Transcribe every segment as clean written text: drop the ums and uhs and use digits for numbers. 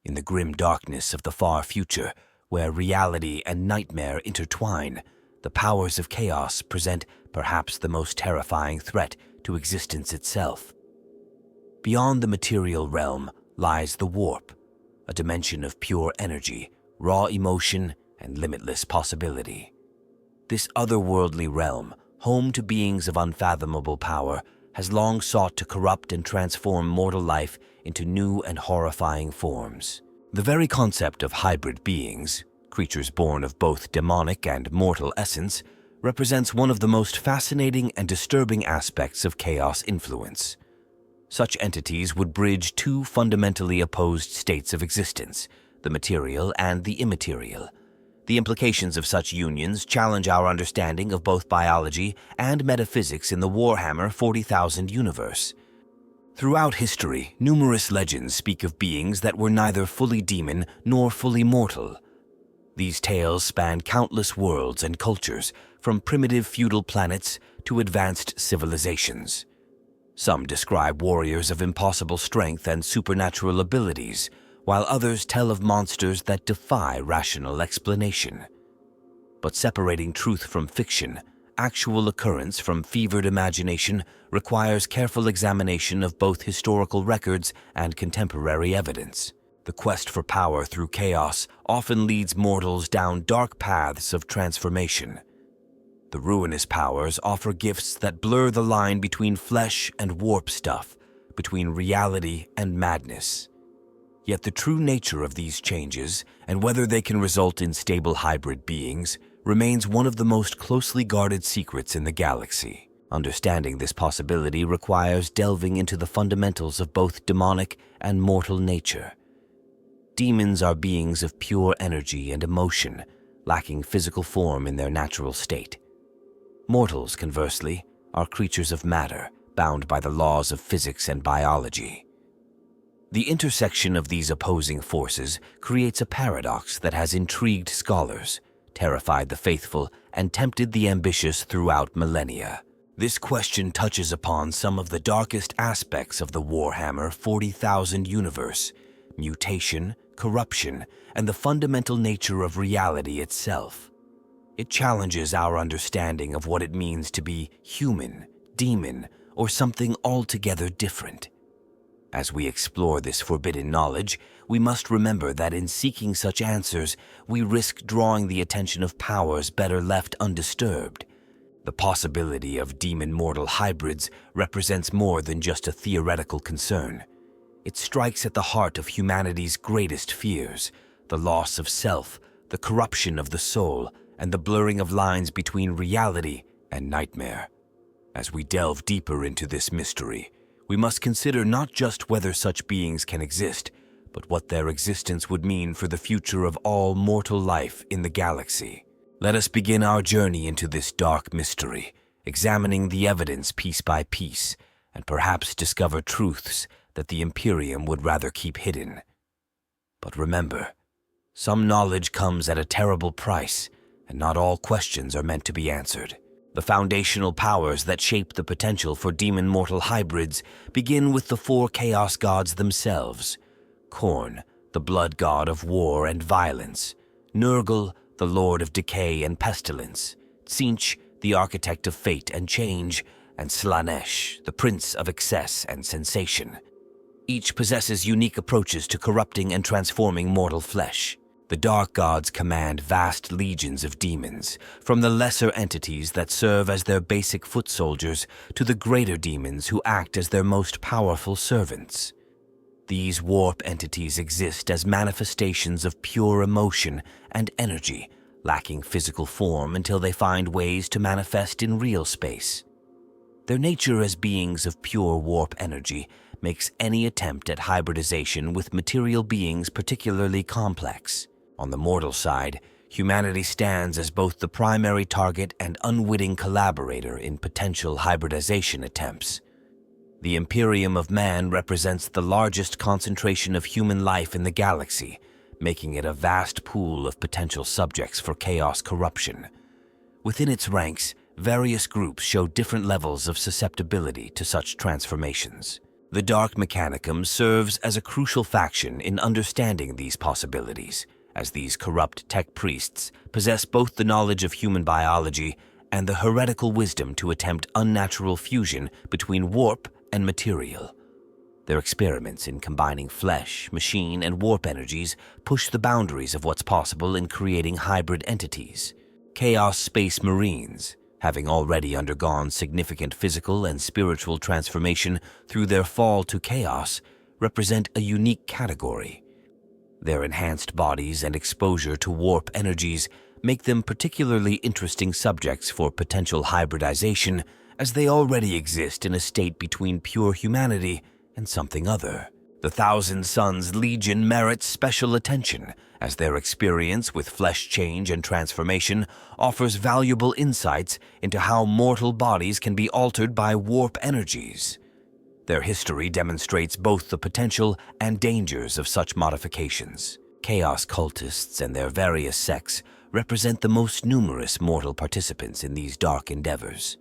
In the grim darkness of the far future, where reality and nightmare intertwine, the powers of chaos present perhaps the most terrifying threat to existence itself. Beyond the material realm lies the warp, a dimension of pure energy, raw emotion, and limitless possibility. This otherworldly realm, home to beings of unfathomable power, has long sought to corrupt and transform mortal life into new and horrifying forms. The very concept of hybrid beings, creatures born of both demonic and mortal essence, represents one of the most fascinating and disturbing aspects of chaos influence. Such entities would bridge two fundamentally opposed states of existence, the material and the immaterial. The implications of such unions challenge our understanding of both biology and metaphysics in the Warhammer 40,000 universe. Throughout history, numerous legends speak of beings that were neither fully demon nor fully mortal. These tales span countless worlds and cultures, from primitive feudal planets to advanced civilizations. Some describe warriors of impossible strength and supernatural abilities, while others tell of monsters that defy rational explanation. But separating truth from fiction, actual occurrence from fevered imagination, requires careful examination of both historical records and contemporary evidence. The quest for power through chaos often leads mortals down dark paths of transformation. The ruinous powers offer gifts that blur the line between flesh and warp stuff, between reality and madness. Yet the true nature of these changes, and whether they can result in stable hybrid beings, remains one of the most closely guarded secrets in the galaxy. Understanding this possibility requires delving into the fundamentals of both demonic and mortal nature. Demons are beings of pure energy and emotion, lacking physical form in their natural state. Mortals, conversely, are creatures of matter, bound by the laws of physics and biology. The intersection of these opposing forces creates a paradox that has intrigued scholars, terrified the faithful, and tempted the ambitious throughout millennia. This question touches upon some of the darkest aspects of the Warhammer 40,000 universe: mutation, corruption, and the fundamental nature of reality itself. It challenges our understanding of what it means to be human, demon, or something altogether different. As we explore this forbidden knowledge, we must remember that in seeking such answers, we risk drawing the attention of powers better left undisturbed. The possibility of demon-mortal hybrids represents more than just a theoretical concern. It strikes at the heart of humanity's greatest fears: the loss of self, the corruption of the soul, and the blurring of lines between reality and nightmare. As we delve deeper into this mystery, we must consider not just whether such beings can exist, but what their existence would mean for the future of all mortal life in the galaxy. Let us begin our journey into this dark mystery, examining the evidence piece by piece, and perhaps discover truths that the Imperium would rather keep hidden. But remember, some knowledge comes at a terrible price, and not all questions are meant to be answered. The foundational powers that shape the potential for demon-mortal hybrids begin with the four chaos gods themselves: Khorne, the blood god of war and violence; Nurgle, the lord of decay and pestilence; Tzeentch, the architect of fate and change; and Slaanesh, the prince of excess and sensation. Each possesses unique approaches to corrupting and transforming mortal flesh. The dark gods command vast legions of demons, from the lesser entities that serve as their basic foot soldiers to the greater demons who act as their most powerful servants. These warp entities exist as manifestations of pure emotion and energy, lacking physical form until they find ways to manifest in real space. Their nature as beings of pure warp energy makes any attempt at hybridization with material beings particularly complex. On the mortal side, humanity stands as both the primary target and unwitting collaborator in potential hybridization attempts. The Imperium of Man represents the largest concentration of human life in the galaxy, making it a vast pool of potential subjects for chaos corruption. Within its ranks, various groups show different levels of susceptibility to such transformations. The Dark Mechanicum serves as a crucial faction in understanding these possibilities, as these corrupt tech priests possess both the knowledge of human biology and the heretical wisdom to attempt unnatural fusion between warp and material. Their experiments in combining flesh, machine, and warp energies push the boundaries of what's possible in creating hybrid entities. Chaos Space Marines, having already undergone significant physical and spiritual transformation through their fall to chaos, represent a unique category. Their enhanced bodies and exposure to warp energies make them particularly interesting subjects for potential hybridization, as they already exist in a state between pure humanity and something other. The Thousand Suns Legion merits special attention, as their experience with flesh change and transformation offers valuable insights into how mortal bodies can be altered by warp energies. Their history demonstrates both the potential and dangers of such modifications. Chaos cultists and their various sects represent the most numerous mortal participants in these dark endeavors.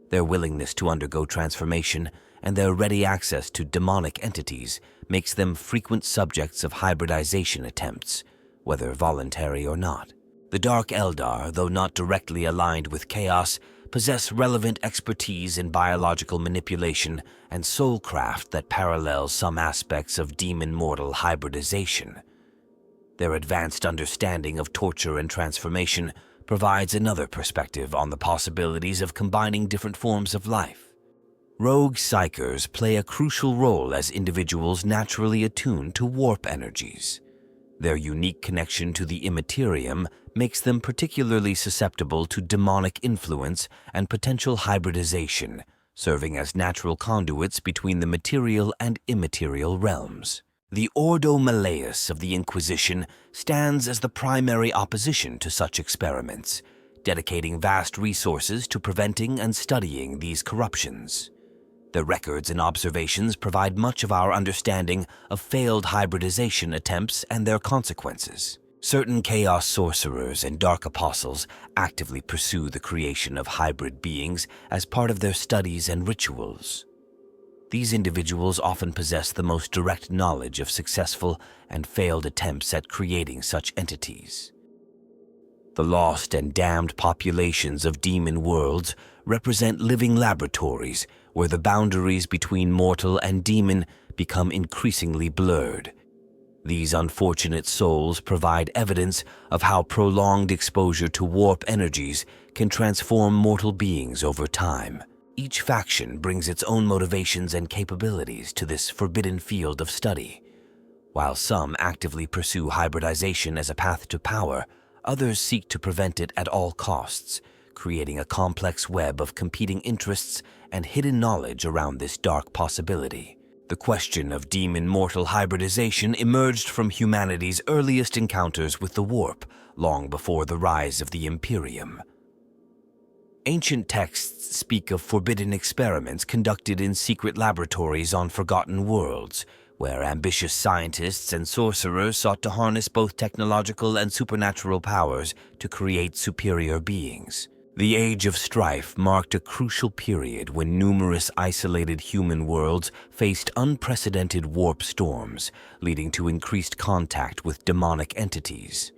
Their willingness to undergo transformation and their ready access to demonic entities makes them frequent subjects of hybridization attempts, whether voluntary or not. The Dark Eldar, though not directly aligned with Chaos, possess relevant expertise in biological manipulation and soulcraft that parallels some aspects of demon-mortal hybridization. Their advanced understanding of torture and transformation provides another perspective on the possibilities of combining different forms of life. Rogue Psychers play a crucial role as individuals naturally attuned to warp energies. Their unique connection to the immaterium makes them particularly susceptible to demonic influence and potential hybridization, serving as natural conduits between the material and immaterial realms. The Ordo Malleus of the Inquisition stands as the primary opposition to such experiments, dedicating vast resources to preventing and studying these corruptions. Their records and observations provide much of our understanding of failed hybridization attempts and their consequences. Certain Chaos Sorcerers and Dark Apostles actively pursue the creation of hybrid beings as part of their studies and rituals. These individuals often possess the most direct knowledge of successful and failed attempts at creating such entities. The lost and damned populations of demon worlds represent living laboratories where the boundaries between mortal and demon become increasingly blurred. These unfortunate souls provide evidence of how prolonged exposure to warp energies can transform mortal beings over time. Each faction brings its own motivations and capabilities to this forbidden field of study. While some actively pursue hybridization as a path to power, others seek to prevent it at all costs, creating a complex web of competing interests and hidden knowledge around this dark possibility. The question of demon-mortal hybridization emerged from humanity's earliest encounters with the warp, long before the rise of the Imperium. Ancient texts speak of forbidden experiments conducted in secret laboratories on forgotten worlds, where ambitious scientists and sorcerers sought to harness both technological and supernatural powers to create superior beings. The Age of Strife marked a crucial period when numerous isolated human worlds faced unprecedented warp storms, leading to increased contact with demonic entities.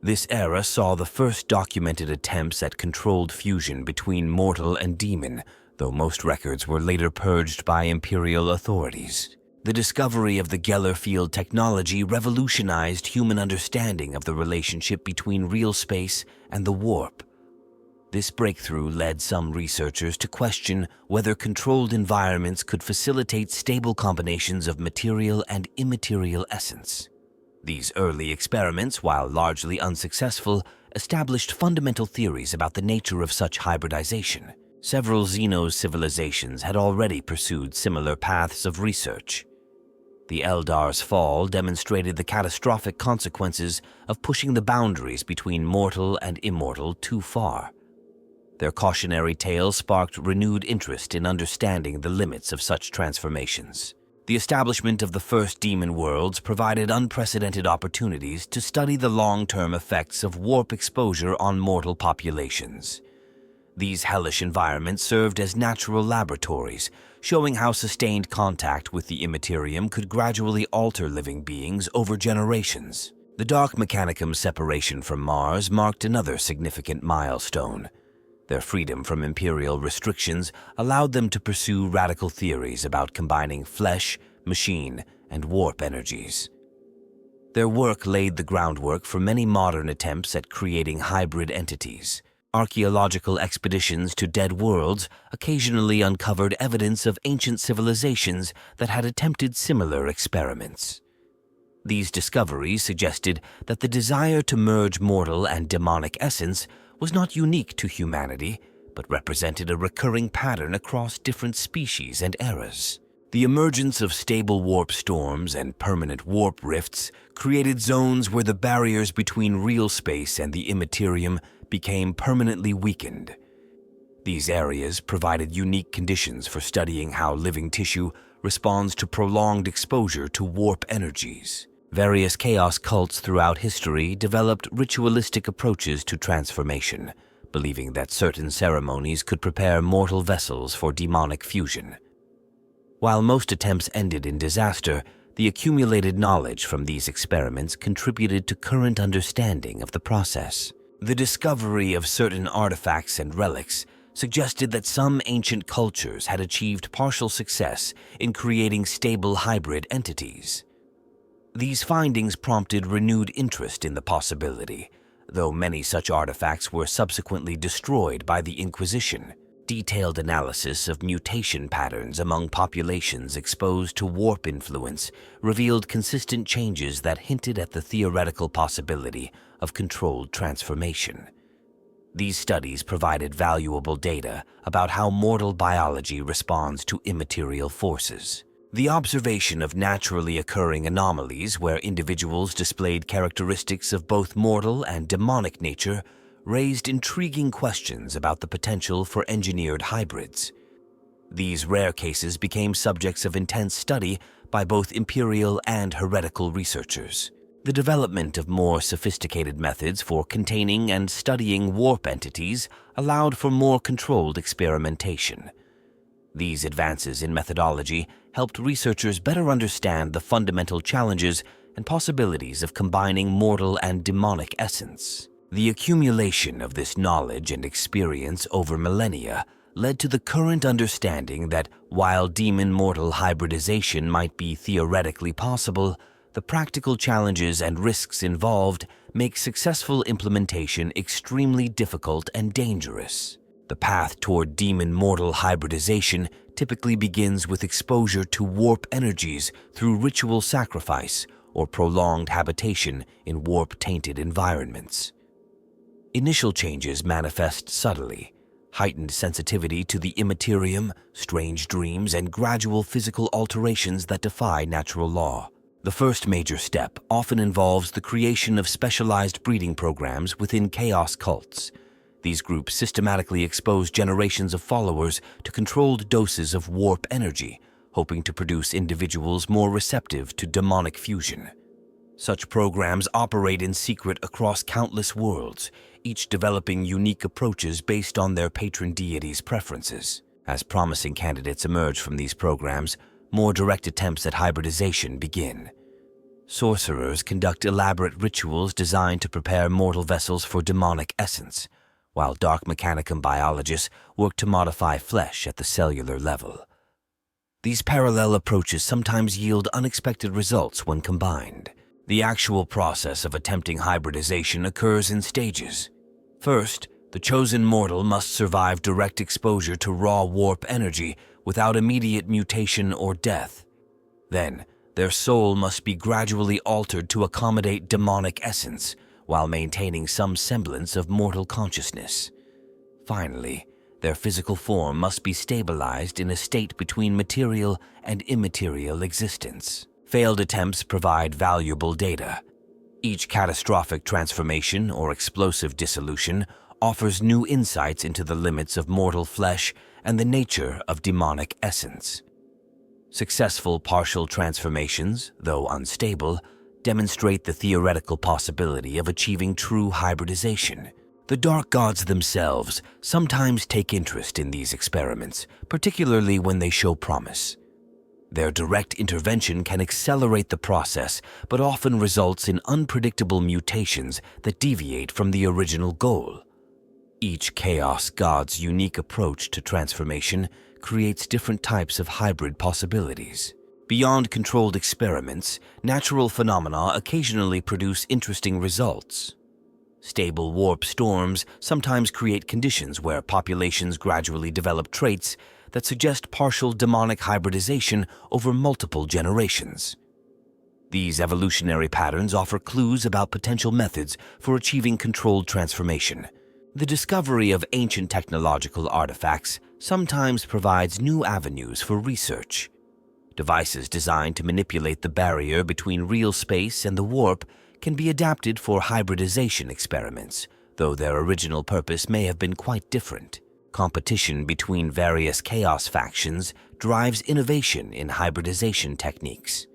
This era saw the first documented attempts at controlled fusion between mortal and demon, though most records were later purged by Imperial authorities. The discovery of the Geller field technology revolutionized human understanding of the relationship between real space and the warp. This breakthrough led some researchers to question whether controlled environments could facilitate stable combinations of material and immaterial essence. These early experiments, while largely unsuccessful, established fundamental theories about the nature of such hybridization. Several Xeno civilizations had already pursued similar paths of research. The Eldar's fall demonstrated the catastrophic consequences of pushing the boundaries between mortal and immortal too far. Their cautionary tale sparked renewed interest in understanding the limits of such transformations. The establishment of the first demon worlds provided unprecedented opportunities to study the long-term effects of warp exposure on mortal populations. These hellish environments served as natural laboratories, showing how sustained contact with the immaterium could gradually alter living beings over generations. The Dark Mechanicum's separation from Mars marked another significant milestone. Their freedom from Imperial restrictions allowed them to pursue radical theories about combining flesh, machine, and warp energies. Their work laid the groundwork for many modern attempts at creating hybrid entities. Archaeological expeditions to dead worlds occasionally uncovered evidence of ancient civilizations that had attempted similar experiments. These discoveries suggested that the desire to merge mortal and demonic essence was not unique to humanity, but represented a recurring pattern across different species and eras. The emergence of stable warp storms and permanent warp rifts created zones where the barriers between real space and the immaterium became permanently weakened. These areas provided unique conditions for studying how living tissue responds to prolonged exposure to warp energies. Various chaos cults throughout history developed ritualistic approaches to transformation, believing that certain ceremonies could prepare mortal vessels for demonic fusion. While most attempts ended in disaster, the accumulated knowledge from these experiments contributed to current understanding of the process. The discovery of certain artifacts and relics suggested that some ancient cultures had achieved partial success in creating stable hybrid entities. These findings prompted renewed interest in the possibility, though many such artifacts were subsequently destroyed by the Inquisition. Detailed analysis of mutation patterns among populations exposed to warp influence revealed consistent changes that hinted at the theoretical possibility of controlled transformation. These studies provided valuable data about how mortal biology responds to immaterial forces. The observation of naturally occurring anomalies where individuals displayed characteristics of both mortal and demonic nature raised intriguing questions about the potential for engineered hybrids. These rare cases became subjects of intense study by both imperial and heretical researchers. The development of more sophisticated methods for containing and studying warp entities allowed for more controlled experimentation. These advances in methodology helped researchers better understand the fundamental challenges and possibilities of combining mortal and demonic essence. The accumulation of this knowledge and experience over millennia led to the current understanding that while demon-mortal hybridization might be theoretically possible, the practical challenges and risks involved make successful implementation extremely difficult and dangerous. The path toward demon-mortal hybridization typically begins with exposure to warp energies through ritual sacrifice or prolonged habitation in warp-tainted environments. Initial changes manifest subtly: heightened sensitivity to the immaterium, strange dreams, and gradual physical alterations that defy natural law. The first major step often involves the creation of specialized breeding programs within chaos cults. These groups systematically expose generations of followers to controlled doses of warp energy, hoping to produce individuals more receptive to demonic fusion. Such programs operate in secret across countless worlds, each developing unique approaches based on their patron deity's preferences. As promising candidates emerge from these programs, more direct attempts at hybridization begin. Sorcerers conduct elaborate rituals designed to prepare mortal vessels for demonic essence, while Dark Mechanicum biologists work to modify flesh at the cellular level. These parallel approaches sometimes yield unexpected results when combined. The actual process of attempting hybridization occurs in stages. First, the chosen mortal must survive direct exposure to raw warp energy without immediate mutation or death. Then, their soul must be gradually altered to accommodate demonic essence, while maintaining some semblance of mortal consciousness. Finally, their physical form must be stabilized in a state between material and immaterial existence. Failed attempts provide valuable data. Each catastrophic transformation or explosive dissolution offers new insights into the limits of mortal flesh and the nature of demonic essence. Successful partial transformations, though unstable, demonstrate the theoretical possibility of achieving true hybridization. The dark gods themselves sometimes take interest in these experiments, particularly when they show promise. Their direct intervention can accelerate the process, but often results in unpredictable mutations that deviate from the original goal. Each chaos god's unique approach to transformation creates different types of hybrid possibilities. Beyond controlled experiments, natural phenomena occasionally produce interesting results. Stable warp storms sometimes create conditions where populations gradually develop traits that suggest partial demonic hybridization over multiple generations. These evolutionary patterns offer clues about potential methods for achieving controlled transformation. The discovery of ancient technological artifacts sometimes provides new avenues for research. Devices designed to manipulate the barrier between real space and the warp can be adapted for hybridization experiments, though their original purpose may have been quite different. Competition between various chaos factions drives innovation in hybridization techniques.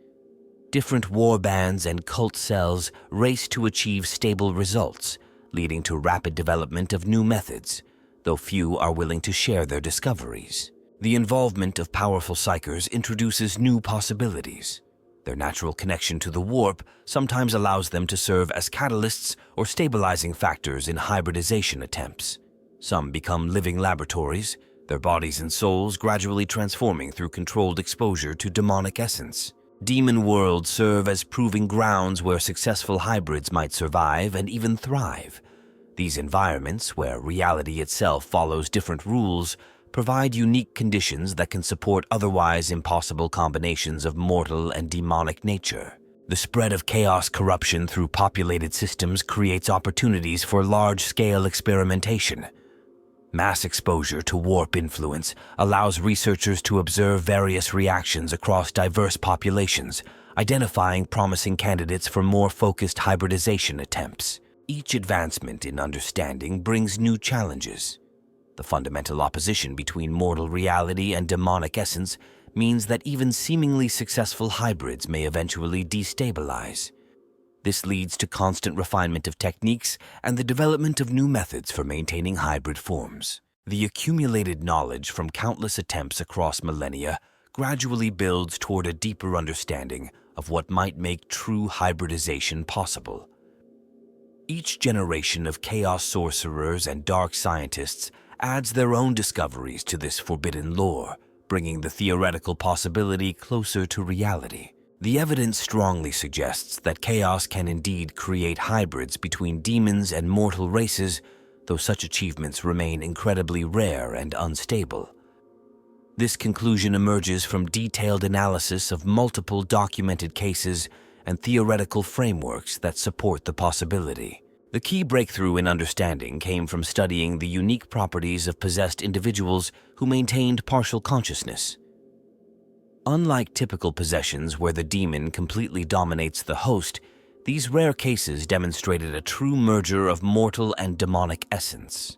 Different warbands and cult cells race to achieve stable results, leading to rapid development of new methods, though few are willing to share their discoveries. The involvement of powerful psychers introduces new possibilities. Their natural connection to the warp sometimes allows them to serve as catalysts or stabilizing factors in hybridization attempts. Some become living laboratories, their bodies and souls gradually transforming through controlled exposure to demonic essence. Demon worlds serve as proving grounds where successful hybrids might survive and even thrive. These environments, where reality itself follows different rules, provide unique conditions that can support otherwise impossible combinations of mortal and demonic nature. The spread of chaos corruption through populated systems creates opportunities for large-scale experimentation. Mass exposure to warp influence allows researchers to observe various reactions across diverse populations, identifying promising candidates for more focused hybridization attempts. Each advancement in understanding brings new challenges. The fundamental opposition between mortal reality and demonic essence means that even seemingly successful hybrids may eventually destabilize. This leads to constant refinement of techniques and the development of new methods for maintaining hybrid forms. The accumulated knowledge from countless attempts across millennia gradually builds toward a deeper understanding of what might make true hybridization possible. Each generation of chaos sorcerers and dark scientists adds their own discoveries to this forbidden lore, bringing the theoretical possibility closer to reality. The evidence strongly suggests that chaos can indeed create hybrids between demons and mortal races, though such achievements remain incredibly rare and unstable. This conclusion emerges from detailed analysis of multiple documented cases and theoretical frameworks that support the possibility. The key breakthrough in understanding came from studying the unique properties of possessed individuals who maintained partial consciousness. Unlike typical possessions where the demon completely dominates the host, these rare cases demonstrated a true merger of mortal and demonic essence.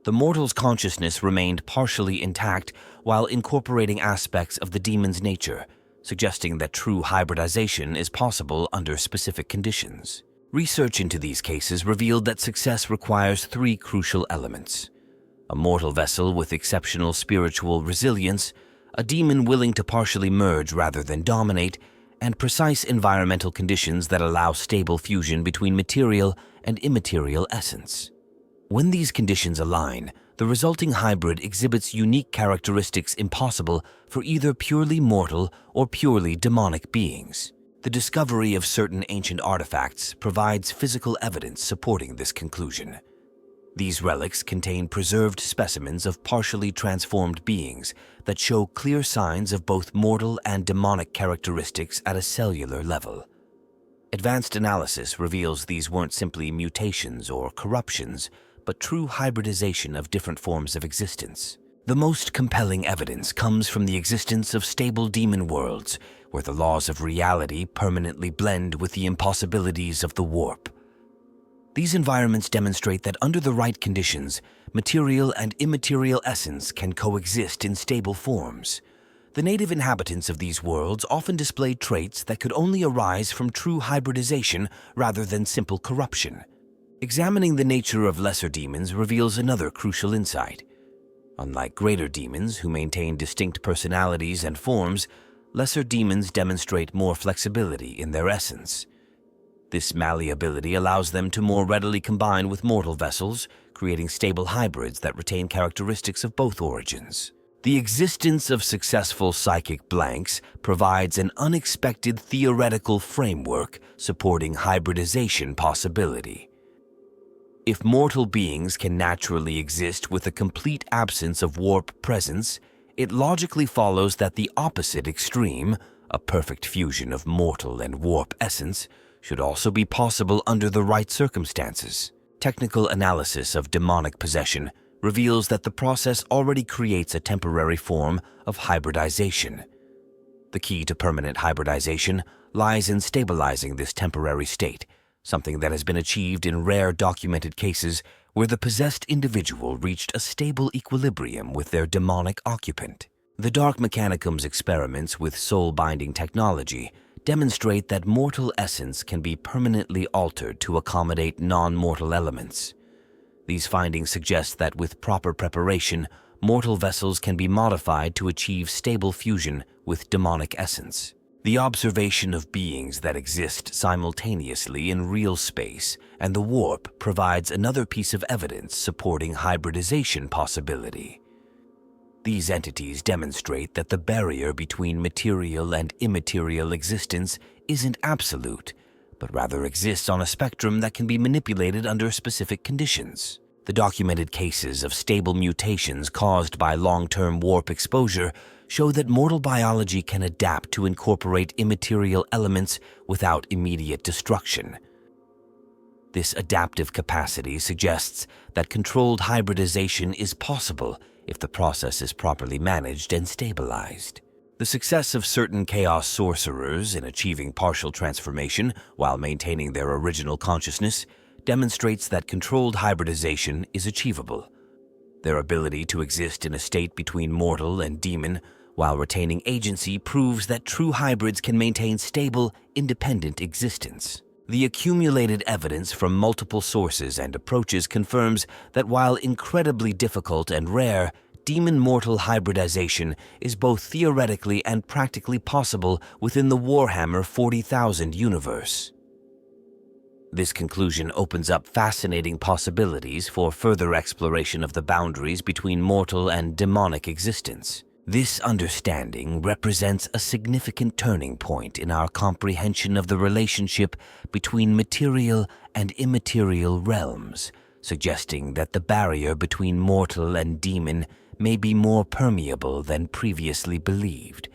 The mortal's consciousness remained partially intact while incorporating aspects of the demon's nature, suggesting that true hybridization is possible under specific conditions. Research into these cases revealed that success requires three crucial elements: a mortal vessel with exceptional spiritual resilience, a demon willing to partially merge rather than dominate, and precise environmental conditions that allow stable fusion between material and immaterial essence. When these conditions align, the resulting hybrid exhibits unique characteristics impossible for either purely mortal or purely demonic beings. The discovery of certain ancient artifacts provides physical evidence supporting this conclusion. These relics contain preserved specimens of partially transformed beings that show clear signs of both mortal and demonic characteristics at a cellular level. Advanced analysis reveals these weren't simply mutations or corruptions, but true hybridization of different forms of existence. The most compelling evidence comes from the existence of stable demon worlds, where the laws of reality permanently blend with the impossibilities of the warp. These environments demonstrate that under the right conditions, material and immaterial essence can coexist in stable forms. The native inhabitants of these worlds often display traits that could only arise from true hybridization rather than simple corruption. Examining the nature of lesser demons reveals another crucial insight. Unlike greater demons who maintain distinct personalities and forms, lesser demons demonstrate more flexibility in their essence. This malleability allows them to more readily combine with mortal vessels, creating stable hybrids that retain characteristics of both origins. The existence of successful psychic blanks provides an unexpected theoretical framework supporting hybridization possibility. If mortal beings can naturally exist with a complete absence of warp presence, it logically follows that the opposite extreme, a perfect fusion of mortal and warp essence, should also be possible under the right circumstances. Technical analysis of demonic possession reveals that the process already creates a temporary form of hybridization. The key to permanent hybridization lies in stabilizing this temporary state, something that has been achieved in rare documented cases where the possessed individual reached a stable equilibrium with their demonic occupant. The Dark Mechanicum's experiments with soul-binding technology demonstrate that mortal essence can be permanently altered to accommodate non-mortal elements. These findings suggest that with proper preparation, mortal vessels can be modified to achieve stable fusion with demonic essence. The observation of beings that exist simultaneously in real space and the warp provides another piece of evidence supporting hybridization possibility. These entities demonstrate that the barrier between material and immaterial existence isn't absolute, but rather exists on a spectrum that can be manipulated under specific conditions. The documented cases of stable mutations caused by long-term warp exposure show that mortal biology can adapt to incorporate immaterial elements without immediate destruction. This adaptive capacity suggests that controlled hybridization is possible if the process is properly managed and stabilized. The success of certain chaos sorcerers in achieving partial transformation while maintaining their original consciousness demonstrates that controlled hybridization is achievable. Their ability to exist in a state between mortal and demon while retaining agency proves that true hybrids can maintain stable, independent existence. The accumulated evidence from multiple sources and approaches confirms that while incredibly difficult and rare, demon-mortal hybridization is both theoretically and practically possible within the Warhammer 40,000 universe. This conclusion opens up fascinating possibilities for further exploration of the boundaries between mortal and demonic existence. This understanding represents a significant turning point in our comprehension of the relationship between material and immaterial realms, suggesting that the barrier between mortal and demon may be more permeable than previously believed,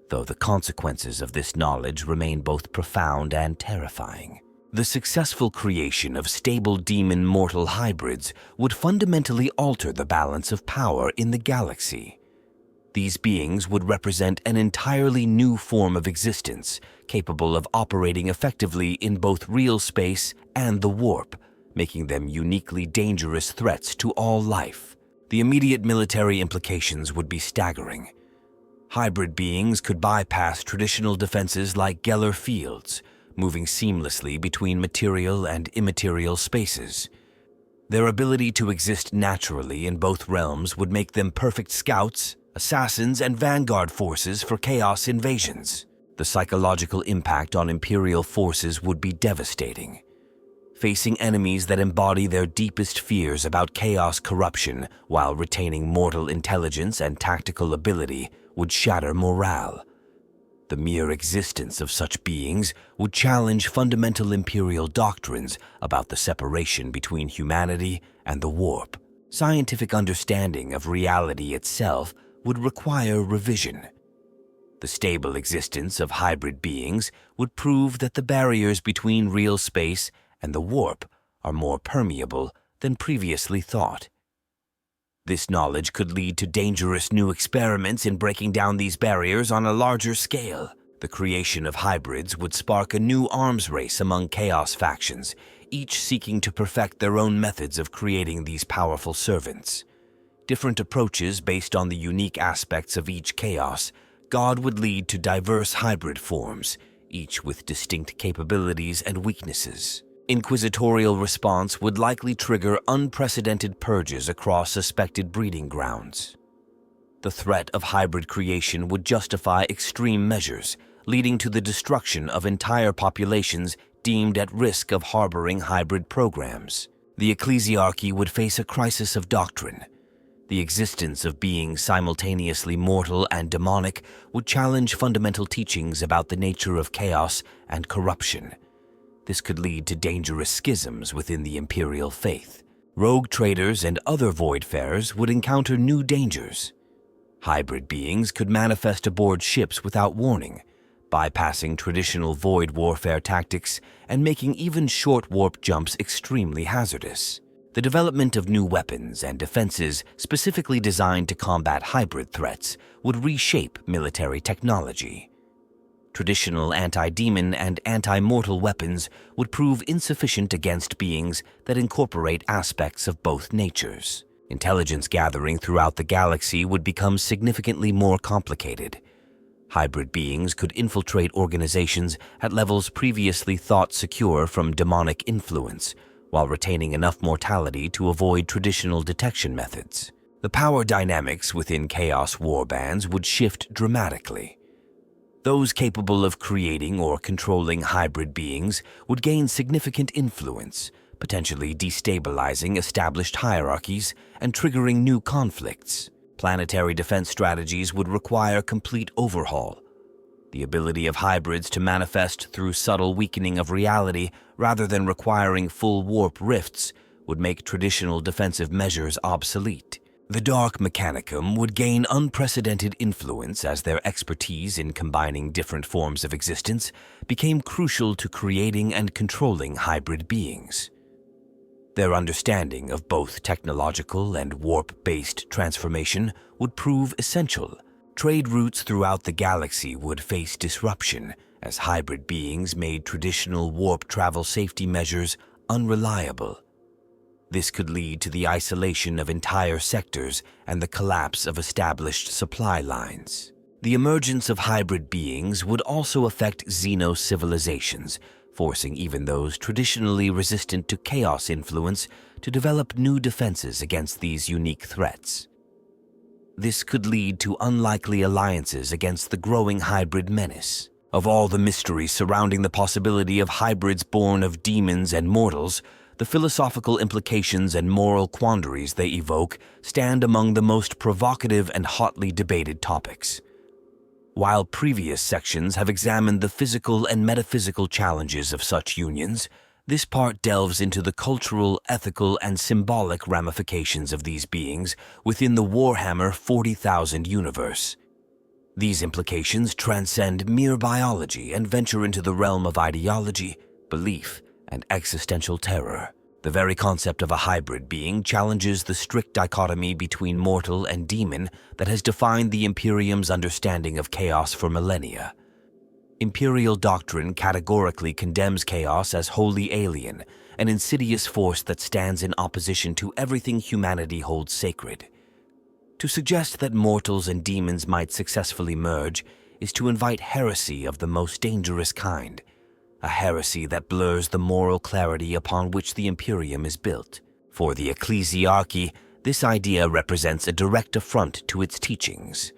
though the consequences of this knowledge remain both profound and terrifying. The successful creation of stable demon-mortal hybrids would fundamentally alter the balance of power in the galaxy. These beings would represent an entirely new form of existence, capable of operating effectively in both real space and the warp, making them uniquely dangerous threats to all life. The immediate military implications would be staggering. Hybrid beings could bypass traditional defenses like Geller fields, moving seamlessly between material and immaterial spaces. Their ability to exist naturally in both realms would make them perfect scouts, assassins, and vanguard forces for chaos invasions. The psychological impact on Imperial forces would be devastating. Facing enemies that embody their deepest fears about chaos corruption while retaining mortal intelligence and tactical ability would shatter morale. The mere existence of such beings would challenge fundamental Imperial doctrines about the separation between humanity and the warp. Scientific understanding of reality itself would require revision. The stable existence of hybrid beings would prove that the barriers between real space and the warp are more permeable than previously thought. This knowledge could lead to dangerous new experiments in breaking down these barriers on a larger scale. The creation of hybrids would spark a new arms race among chaos factions, each seeking to perfect their own methods of creating these powerful servants. Different approaches based on the unique aspects of each chaos god would lead to diverse hybrid forms, each with distinct capabilities and weaknesses. Inquisitorial response would likely trigger unprecedented purges across suspected breeding grounds. The threat of hybrid creation would justify extreme measures, leading to the destruction of entire populations deemed at risk of harboring hybrid programs. The ecclesiarchy would face a crisis of doctrine. The existence of beings simultaneously mortal and demonic would challenge fundamental teachings about the nature of chaos and corruption. This could lead to dangerous schisms within the imperial faith. Rogue traders and other voidfarers would encounter new dangers. Hybrid beings could manifest aboard ships without warning, bypassing traditional void warfare tactics and making even short warp jumps extremely hazardous. The development of new weapons and defenses specifically designed to combat hybrid threats would reshape military technology. Traditional anti-demon and anti-mortal weapons would prove insufficient against beings that incorporate aspects of both natures. Intelligence gathering throughout the galaxy would become significantly more complicated. Hybrid beings could infiltrate organizations at levels previously thought secure from demonic influence, while retaining enough mortality to avoid traditional detection methods. The power dynamics within Chaos warbands would shift dramatically. Those capable of creating or controlling hybrid beings would gain significant influence, potentially destabilizing established hierarchies and triggering new conflicts. Planetary defense strategies would require complete overhaul. The ability of hybrids to manifest through subtle weakening of reality rather than requiring full warp rifts would make traditional defensive measures obsolete. The Dark Mechanicum would gain unprecedented influence as their expertise in combining different forms of existence became crucial to creating and controlling hybrid beings. Their understanding of both technological and warp-based transformation would prove essential. Trade routes throughout the galaxy would face disruption as hybrid beings made traditional warp travel safety measures unreliable. This could lead to the isolation of entire sectors and the collapse of established supply lines. The emergence of hybrid beings would also affect xeno-civilizations, forcing even those traditionally resistant to chaos influence to develop new defenses against these unique threats. This could lead to unlikely alliances against the growing hybrid menace. Of all the mysteries surrounding the possibility of hybrids born of demons and mortals, the philosophical implications and moral quandaries they evoke stand among the most provocative and hotly debated topics. While previous sections have examined the physical and metaphysical challenges of such unions, this part delves into the cultural, ethical, and symbolic ramifications of these beings within the Warhammer 40,000 universe. These implications transcend mere biology and venture into the realm of ideology, belief, and existential terror. The very concept of a hybrid being challenges the strict dichotomy between mortal and demon that has defined the Imperium's understanding of chaos for millennia. Imperial doctrine categorically condemns chaos as wholly alien, an insidious force that stands in opposition to everything humanity holds sacred. To suggest that mortals and demons might successfully merge is to invite heresy of the most dangerous kind, a heresy that blurs the moral clarity upon which the Imperium is built. For the ecclesiarchy, this idea represents a direct affront to its teachings.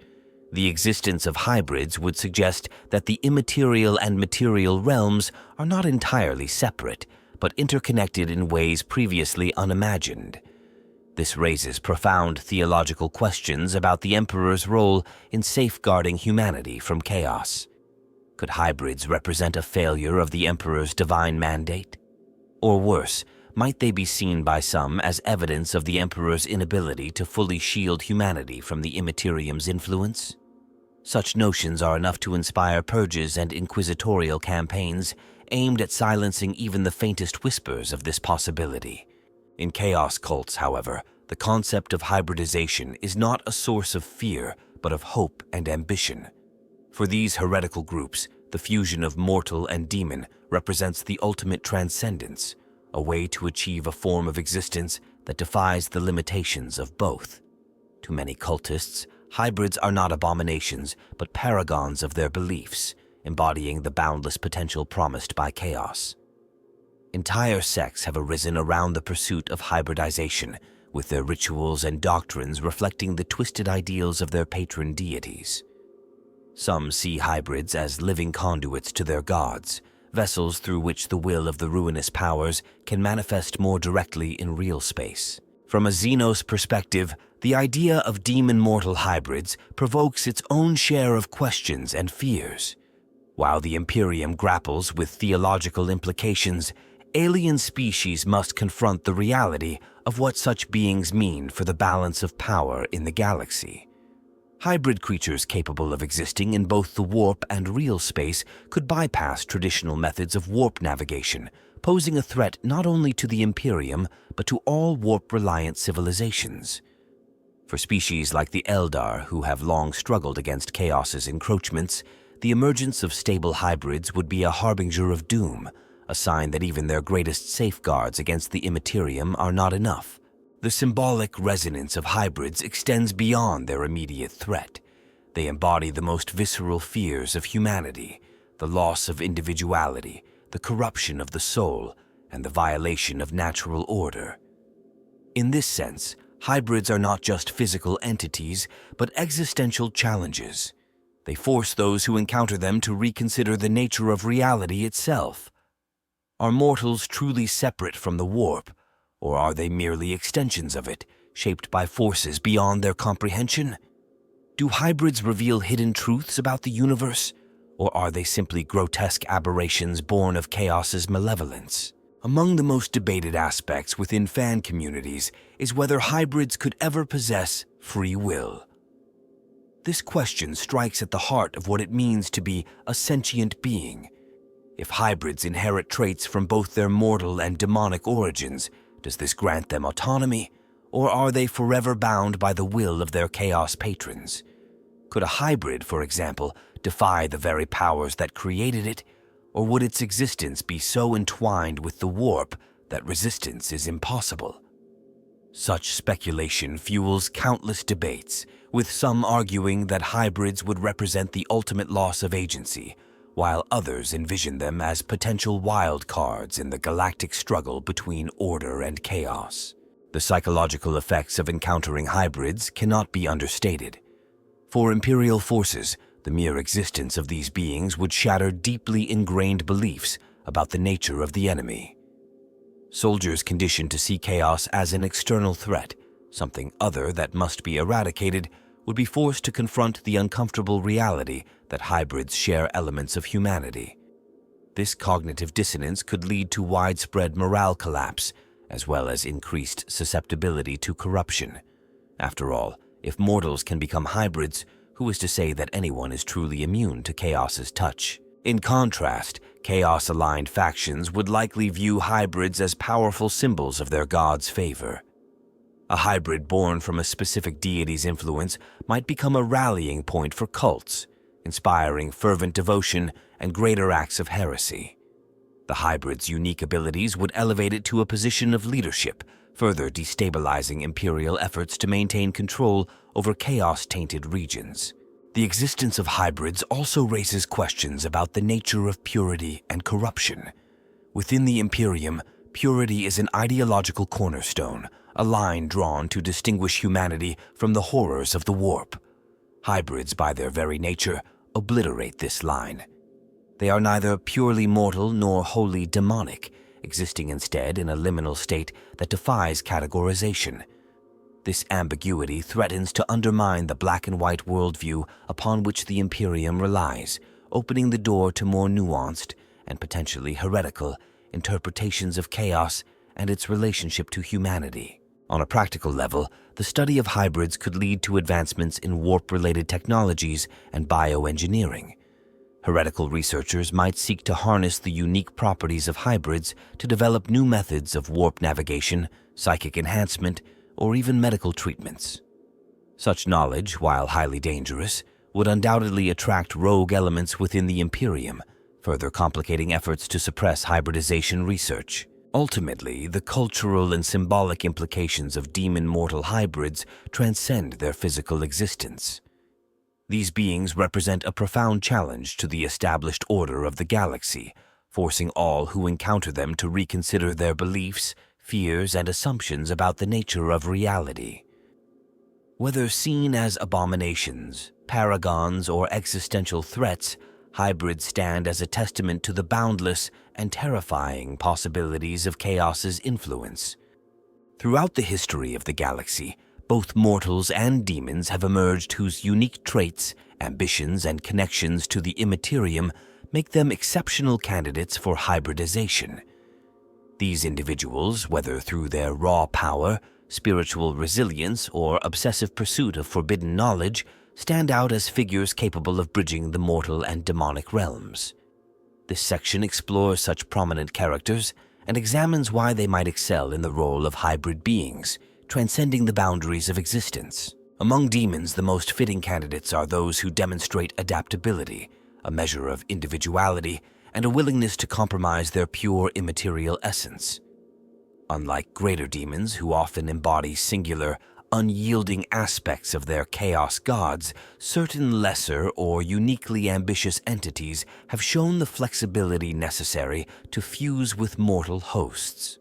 The existence of hybrids would suggest that the immaterial and material realms are not entirely separate, but interconnected in ways previously unimagined. This raises profound theological questions about the Emperor's role in safeguarding humanity from chaos. Could hybrids represent a failure of the Emperor's divine mandate? Or worse, might they be seen by some as evidence of the Emperor's inability to fully shield humanity from the Immaterium's influence? Such notions are enough to inspire purges and inquisitorial campaigns aimed at silencing even the faintest whispers of this possibility. In chaos cults, however, the concept of hybridization is not a source of fear, but of hope and ambition. For these heretical groups, the fusion of mortal and demon represents the ultimate transcendence, a way to achieve a form of existence that defies the limitations of both. To many cultists, hybrids are not abominations, but paragons of their beliefs, embodying the boundless potential promised by chaos. Entire sects have arisen around the pursuit of hybridization, with their rituals and doctrines reflecting the twisted ideals of their patron deities. Some see hybrids as living conduits to their gods, vessels through which the will of the ruinous powers can manifest more directly in real space. From a Xenos perspective, the idea of demon-mortal hybrids provokes its own share of questions and fears. While the Imperium grapples with theological implications, alien species must confront the reality of what such beings mean for the balance of power in the galaxy. Hybrid creatures capable of existing in both the warp and real space could bypass traditional methods of warp navigation, posing a threat not only to the Imperium, but to all warp-reliant civilizations. For species like the Eldar, who have long struggled against Chaos's encroachments, the emergence of stable hybrids would be a harbinger of doom, a sign that even their greatest safeguards against the Immaterium are not enough. The symbolic resonance of hybrids extends beyond their immediate threat. They embody the most visceral fears of humanity, the loss of individuality, the corruption of the soul, and the violation of natural order. In this sense, hybrids are not just physical entities, but existential challenges. They force those who encounter them to reconsider the nature of reality itself. Are mortals truly separate from the warp, or are they merely extensions of it, shaped by forces beyond their comprehension? Do hybrids reveal hidden truths about the universe, or are they simply grotesque aberrations born of Chaos's malevolence? Among the most debated aspects within fan communities is whether hybrids could ever possess free will. This question strikes at the heart of what it means to be a sentient being. If hybrids inherit traits from both their mortal and demonic origins, does this grant them autonomy, or are they forever bound by the will of their Chaos patrons? Could a hybrid, for example, defy the very powers that created it, or would its existence be so entwined with the warp that resistance is impossible? Such speculation fuels countless debates, with some arguing that hybrids would represent the ultimate loss of agency, while others envision them as potential wild cards in the galactic struggle between order and chaos. The psychological effects of encountering hybrids cannot be understated. For Imperial forces, the mere existence of these beings would shatter deeply ingrained beliefs about the nature of the enemy. Soldiers conditioned to see chaos as an external threat, something other that must be eradicated, would be forced to confront the uncomfortable reality that hybrids share elements of humanity. This cognitive dissonance could lead to widespread morale collapse, as well as increased susceptibility to corruption. After all, if mortals can become hybrids, who is to say that anyone is truly immune to Chaos's touch? In contrast, Chaos-aligned factions would likely view hybrids as powerful symbols of their god's favor. A hybrid born from a specific deity's influence might become a rallying point for cults, inspiring fervent devotion and greater acts of heresy. The hybrid's unique abilities would elevate it to a position of leadership, further destabilizing Imperial efforts to maintain control over Chaos-tainted regions. The existence of hybrids also raises questions about the nature of purity and corruption. Within the Imperium, purity is an ideological cornerstone, a line drawn to distinguish humanity from the horrors of the warp. Hybrids, by their very nature, obliterate this line. They are neither purely mortal nor wholly demonic, existing instead in a liminal state that defies categorization. This ambiguity threatens to undermine the black and white worldview upon which the Imperium relies, opening the door to more nuanced and potentially heretical interpretations of chaos and its relationship to humanity. On a practical level, the study of hybrids could lead to advancements in warp-related technologies and bioengineering. Heretical researchers might seek to harness the unique properties of hybrids to develop new methods of warp navigation, psychic enhancement, or even medical treatments. Such knowledge, while highly dangerous, would undoubtedly attract rogue elements within the Imperium, further complicating efforts to suppress hybridization research. Ultimately, the cultural and symbolic implications of demon-mortal hybrids transcend their physical existence. These beings represent a profound challenge to the established order of the galaxy, forcing all who encounter them to reconsider their beliefs, fears, and assumptions about the nature of reality. Whether seen as abominations, paragons, or existential threats, hybrids stand as a testament to the boundless and terrifying possibilities of chaos's influence. Throughout the history of the galaxy, both mortals and demons have emerged whose unique traits, ambitions, and connections to the immaterium make them exceptional candidates for hybridization. These individuals, whether through their raw power, spiritual resilience, or obsessive pursuit of forbidden knowledge, stand out as figures capable of bridging the mortal and demonic realms. This section explores such prominent characters and examines why they might excel in the role of hybrid beings, transcending the boundaries of existence. Among demons, the most fitting candidates are those who demonstrate adaptability, a measure of individuality, and a willingness to compromise their pure immaterial essence. Unlike greater demons, who often embody singular, unyielding aspects of their chaos gods, certain lesser or uniquely ambitious entities have shown the flexibility necessary to fuse with mortal hosts.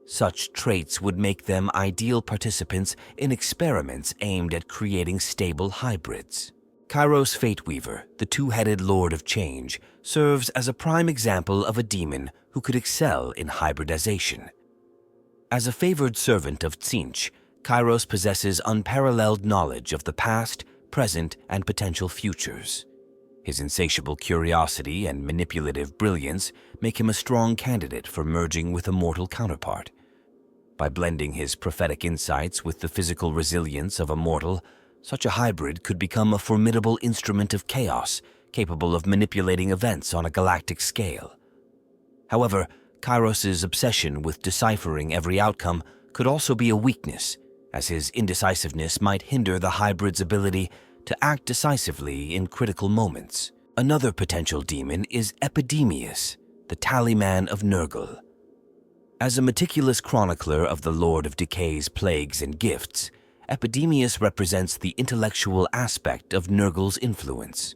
Such traits would make them ideal participants in experiments aimed at creating stable hybrids. Kairos Fateweaver, the two-headed Lord of Change, serves as a prime example of a demon who could excel in hybridization. As a favored servant of Tzeentch, Kairos possesses unparalleled knowledge of the past, present, and potential futures. His insatiable curiosity and manipulative brilliance make him a strong candidate for merging with a mortal counterpart. By blending his prophetic insights with the physical resilience of a mortal, such a hybrid could become a formidable instrument of chaos, capable of manipulating events on a galactic scale. However, Kairos' obsession with deciphering every outcome could also be a weakness, as his indecisiveness might hinder the hybrid's ability to act decisively in critical moments. Another potential demon is Epidemius, the Tallyman of Nurgle. As a meticulous chronicler of the Lord of Decay's plagues and gifts, Epidemius represents the intellectual aspect of Nurgle's influence.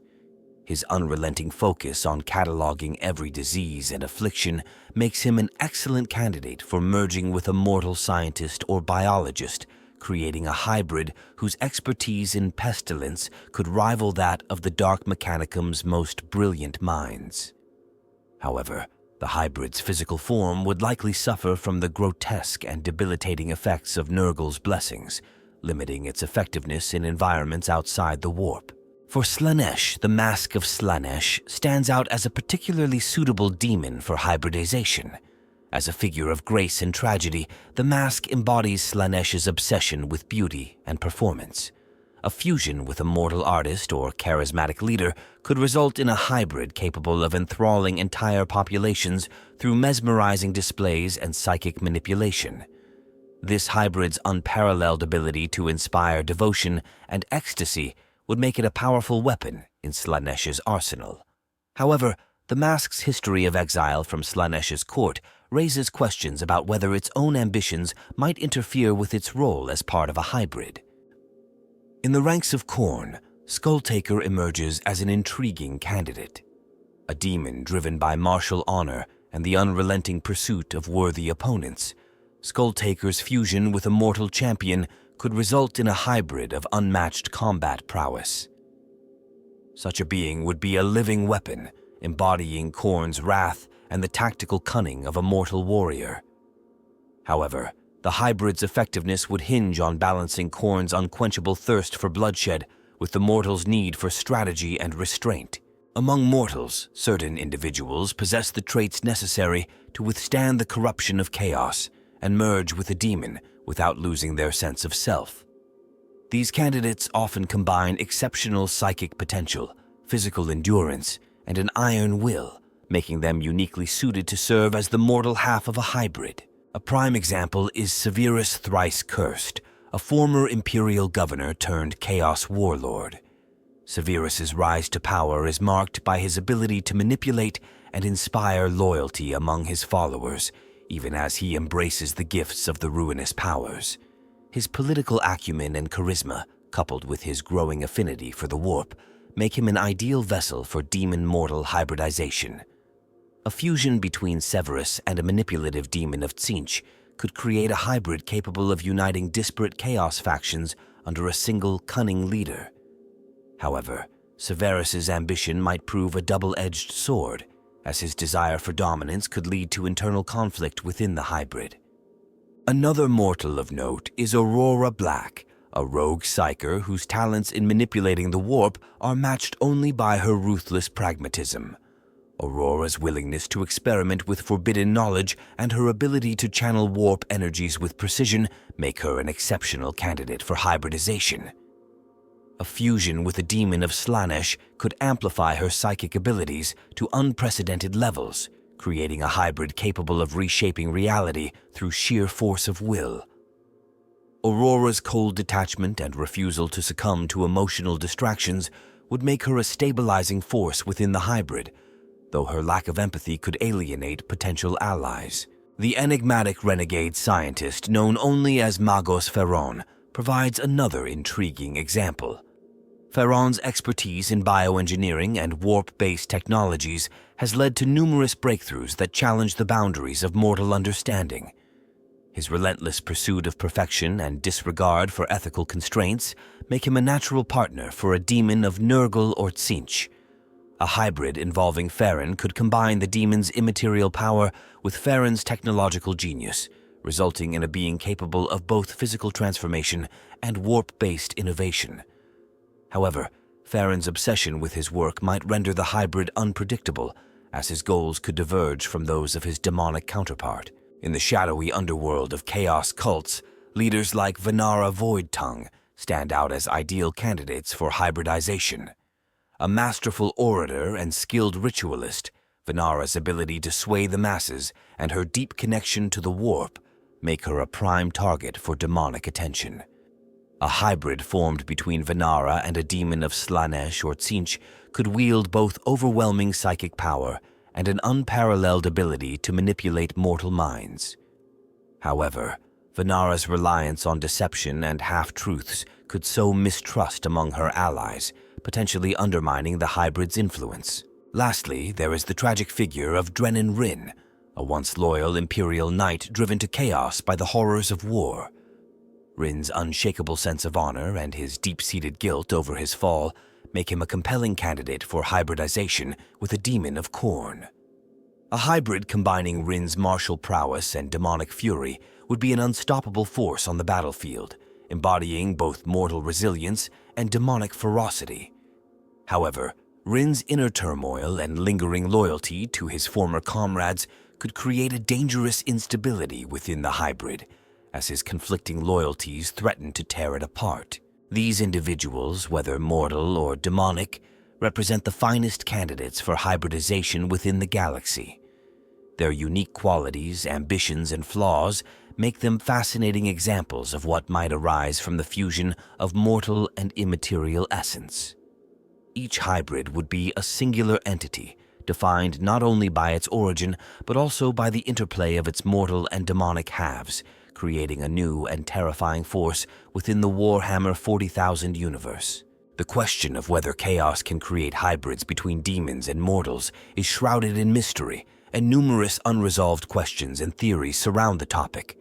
His unrelenting focus on cataloging every disease and affliction makes him an excellent candidate for merging with a mortal scientist or biologist, creating a hybrid whose expertise in pestilence could rival that of the Dark Mechanicum's most brilliant minds. However, the hybrid's physical form would likely suffer from the grotesque and debilitating effects of Nurgle's blessings, limiting its effectiveness in environments outside the warp. For Slaanesh, the Mask of Slaanesh stands out as a particularly suitable demon for hybridization. As a figure of grace and tragedy, the mask embodies Slaanesh's obsession with beauty and performance. A fusion with a mortal artist or charismatic leader could result in a hybrid capable of enthralling entire populations through mesmerizing displays and psychic manipulation. This hybrid's unparalleled ability to inspire devotion and ecstasy would make it a powerful weapon in Slaanesh's arsenal. However, the mask's history of exile from Slaanesh's court raises questions about whether its own ambitions might interfere with its role as part of a hybrid. In the ranks of Khorne, Skulltaker emerges as an intriguing candidate. A demon driven by martial honor and the unrelenting pursuit of worthy opponents, Skulltaker's fusion with a mortal champion could result in a hybrid of unmatched combat prowess. Such a being would be a living weapon, embodying Khorne's wrath and the tactical cunning of a mortal warrior. However, the hybrid's effectiveness would hinge on balancing Khorne's unquenchable thirst for bloodshed with the mortal's need for strategy and restraint. Among mortals, certain individuals possess the traits necessary to withstand the corruption of chaos and merge with a demon without losing their sense of self. These candidates often combine exceptional psychic potential, physical endurance, and an iron will, making them uniquely suited to serve as the mortal half of a hybrid. A prime example is Severus Thrice Cursed, a former imperial governor turned chaos warlord. Severus's rise to power is marked by his ability to manipulate and inspire loyalty among his followers, even as he embraces the gifts of the ruinous powers. His political acumen and charisma, coupled with his growing affinity for the warp, make him an ideal vessel for demon-mortal hybridization. A fusion between Severus and a manipulative demon of Tzeentch could create a hybrid capable of uniting disparate chaos factions under a single cunning leader. However, Severus's ambition might prove a double-edged sword, as his desire for dominance could lead to internal conflict within the hybrid. Another mortal of note is Aurora Black, a rogue psyker whose talents in manipulating the warp are matched only by her ruthless pragmatism. Aurora's willingness to experiment with forbidden knowledge and her ability to channel warp energies with precision make her an exceptional candidate for hybridization. A fusion with a demon of Slaanesh could amplify her psychic abilities to unprecedented levels, creating a hybrid capable of reshaping reality through sheer force of will. Aurora's cold detachment and refusal to succumb to emotional distractions would make her a stabilizing force within the hybrid, though her lack of empathy could alienate potential allies. The enigmatic renegade scientist known only as Magos Ferron provides another intriguing example. Ferron's expertise in bioengineering and warp-based technologies has led to numerous breakthroughs that challenge the boundaries of mortal understanding. His relentless pursuit of perfection and disregard for ethical constraints make him a natural partner for a demon of Nurgle or Tzeentch. A hybrid involving Ferron could combine the demon's immaterial power with Ferron's technological genius, resulting in a being capable of both physical transformation and warp-based innovation. However, Ferron's obsession with his work might render the hybrid unpredictable, as his goals could diverge from those of his demonic counterpart. In the shadowy underworld of chaos cults, leaders like Venara Voidtongue stand out as ideal candidates for hybridization. A masterful orator and skilled ritualist, Venara's ability to sway the masses and her deep connection to the warp make her a prime target for demonic attention. A hybrid formed between Venara and a demon of Slaanesh or Tzeentch could wield both overwhelming psychic power and an unparalleled ability to manipulate mortal minds. However, Venara's reliance on deception and half-truths could sow mistrust among her allies, potentially undermining the hybrid's influence. Lastly, there is the tragic figure of Drennan Rin, a once loyal Imperial knight driven to chaos by the horrors of war. Rin's unshakable sense of honor and his deep-seated guilt over his fall make him a compelling candidate for hybridization with a demon of Khorne. A hybrid combining Rin's martial prowess and demonic fury would be an unstoppable force on the battlefield, embodying both mortal resilience and demonic ferocity. However, Rin's inner turmoil and lingering loyalty to his former comrades could create a dangerous instability within the hybrid, as his conflicting loyalties threaten to tear it apart. These individuals, whether mortal or demonic, represent the finest candidates for hybridization within the galaxy. Their unique qualities, ambitions, and flaws make them fascinating examples of what might arise from the fusion of mortal and immaterial essence. Each hybrid would be a singular entity, defined not only by its origin, but also by the interplay of its mortal and demonic halves, creating a new and terrifying force within the Warhammer 40,000 universe. The question of whether chaos can create hybrids between demons and mortals is shrouded in mystery, and numerous unresolved questions and theories surround the topic.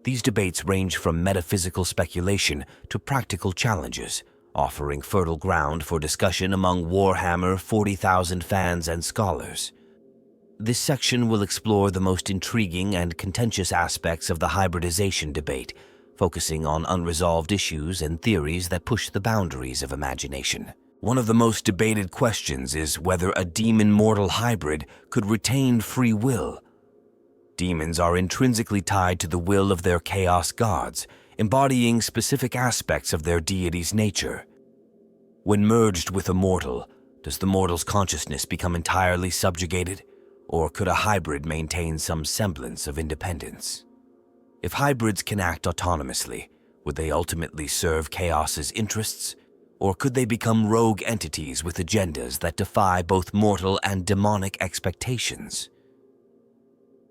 These debates range from metaphysical speculation to practical challenges, offering fertile ground for discussion among Warhammer 40,000 fans and scholars. This section will explore the most intriguing and contentious aspects of the hybridization debate, focusing on unresolved issues and theories that push the boundaries of imagination. One of the most debated questions is whether a demon-mortal hybrid could retain free will. Demons are intrinsically tied to the will of their chaos gods, embodying specific aspects of their deity's nature. When merged with a mortal, does the mortal's consciousness become entirely subjugated? Or could a hybrid maintain some semblance of independence? If hybrids can act autonomously, would they ultimately serve Chaos's interests? Or could they become rogue entities with agendas that defy both mortal and demonic expectations?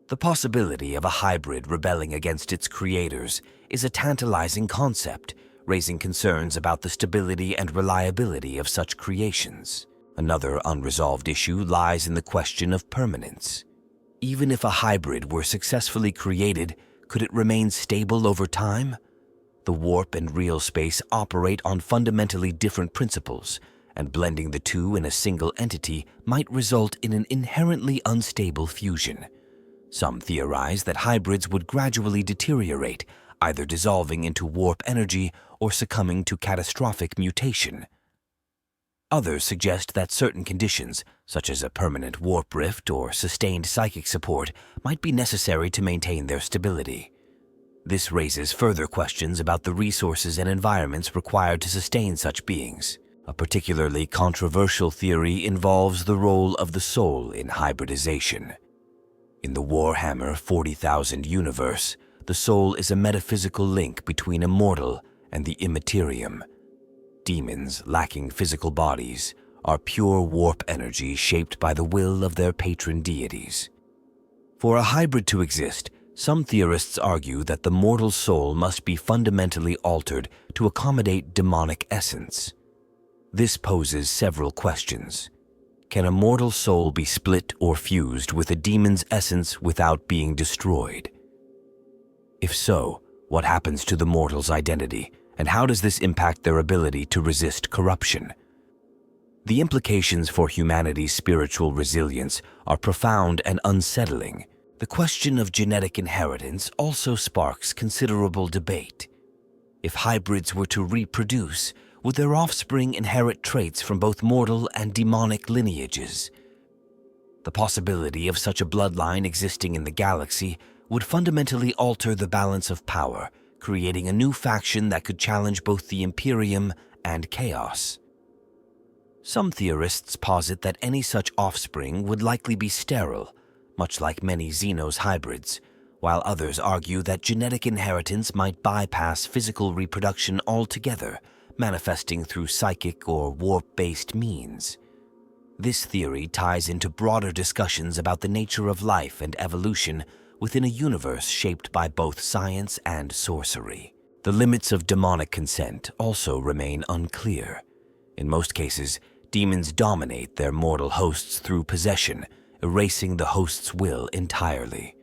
The possibility of a hybrid rebelling against its creators is a tantalizing concept, raising concerns about the stability and reliability of such creations. Another unresolved issue lies in the question of permanence. Even if a hybrid were successfully created, could it remain stable over time? The warp and real space operate on fundamentally different principles, and blending the two in a single entity might result in an inherently unstable fusion. Some theorize that hybrids would gradually deteriorate, either dissolving into warp energy or succumbing to catastrophic mutation. Others suggest that certain conditions, such as a permanent warp rift or sustained psychic support, might be necessary to maintain their stability. This raises further questions about the resources and environments required to sustain such beings. A particularly controversial theory involves the role of the soul in hybridization. In the Warhammer 40,000 universe, the soul is a metaphysical link between a mortal and the immaterium. Demons, lacking physical bodies, are pure warp energy shaped by the will of their patron deities. For a hybrid to exist, some theorists argue that the mortal soul must be fundamentally altered to accommodate demonic essence. This poses several questions. Can a mortal soul be split or fused with a demon's essence without being destroyed? If so, what happens to the mortal's identity, and how does this impact their ability to resist corruption? The implications for humanity's spiritual resilience are profound and unsettling. The question of genetic inheritance also sparks considerable debate. If hybrids were to reproduce, would their offspring inherit traits from both mortal and demonic lineages? The possibility of such a bloodline existing in the galaxy would fundamentally alter the balance of power, creating a new faction that could challenge both the Imperium and Chaos. Some theorists posit that any such offspring would likely be sterile, much like many Xenos hybrids, while others argue that genetic inheritance might bypass physical reproduction altogether, manifesting through psychic or warp-based means. This theory ties into broader discussions about the nature of life and evolution within a universe shaped by both science and sorcery. The limits of demonic consent also remain unclear. In most cases, demons dominate their mortal hosts through possession, erasing the host's will entirely.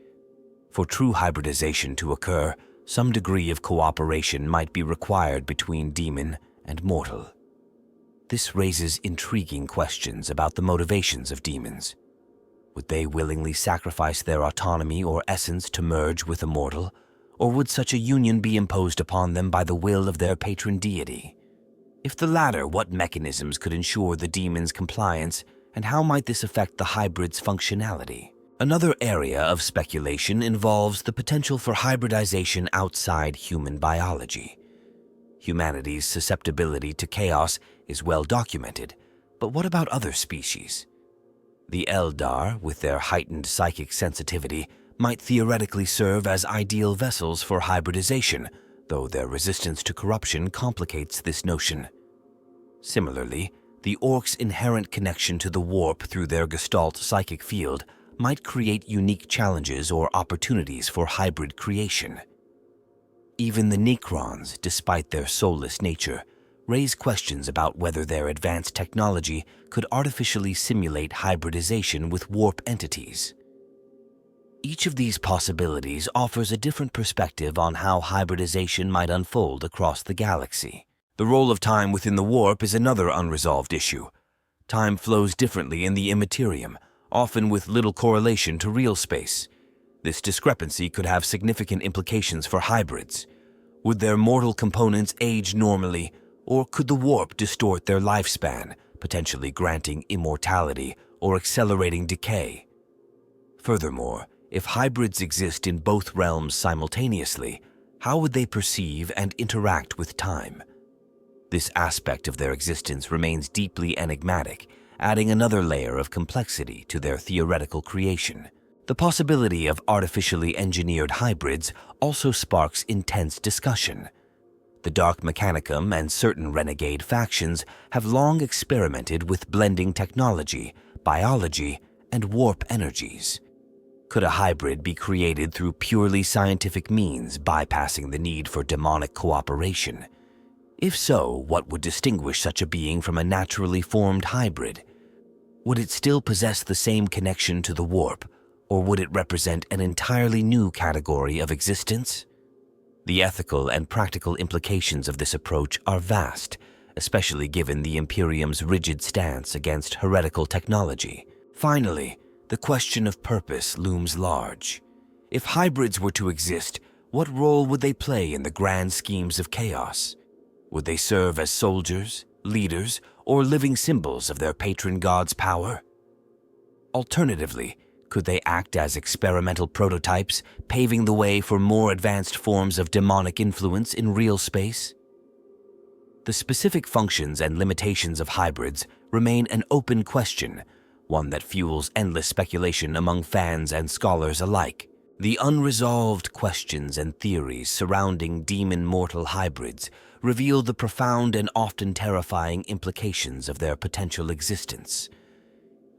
For true hybridization to occur, some degree of cooperation might be required between demon and mortal. This raises intriguing questions about the motivations of demons. Would they willingly sacrifice their autonomy or essence to merge with a mortal, or would such a union be imposed upon them by the will of their patron deity? If the latter, what mechanisms could ensure the demon's compliance, and how might this affect the hybrid's functionality? Another area of speculation involves the potential for hybridization outside human biology. Humanity's susceptibility to chaos is well documented, but what about other species? The Eldar, with their heightened psychic sensitivity, might theoretically serve as ideal vessels for hybridization, though their resistance to corruption complicates this notion. Similarly, the Orcs' inherent connection to the warp through their Gestalt psychic field might create unique challenges or opportunities for hybrid creation. Even the Necrons, despite their soulless nature, raise questions about whether their advanced technology could artificially simulate hybridization with warp entities. Each of these possibilities offers a different perspective on how hybridization might unfold across the galaxy. The role of time within the warp is another unresolved issue. Time flows differently in the immaterium, often with little correlation to real space. This discrepancy could have significant implications for hybrids. Would their mortal components age normally, or could the warp distort their lifespan, potentially granting immortality or accelerating decay? Furthermore, if hybrids exist in both realms simultaneously, how would they perceive and interact with time? This aspect of their existence remains deeply enigmatic, adding another layer of complexity to their theoretical creation. The possibility of artificially engineered hybrids also sparks intense discussion. The Dark Mechanicum and certain renegade factions have long experimented with blending technology, biology, and warp energies. Could a hybrid be created through purely scientific means, bypassing the need for demonic cooperation? If so, what would distinguish such a being from a naturally formed hybrid? Would it still possess the same connection to the warp, or would it represent an entirely new category of existence? The ethical and practical implications of this approach are vast, especially given the Imperium's rigid stance against heretical technology. Finally, the question of purpose looms large. If hybrids were to exist, what role would they play in the grand schemes of chaos? Would they serve as soldiers, leaders, or living symbols of their patron god's power? Alternatively, could they act as experimental prototypes, paving the way for more advanced forms of demonic influence in real space? The specific functions and limitations of hybrids remain an open question, one that fuels endless speculation among fans and scholars alike. The unresolved questions and theories surrounding demon-mortal hybrids reveal the profound and often terrifying implications of their potential existence.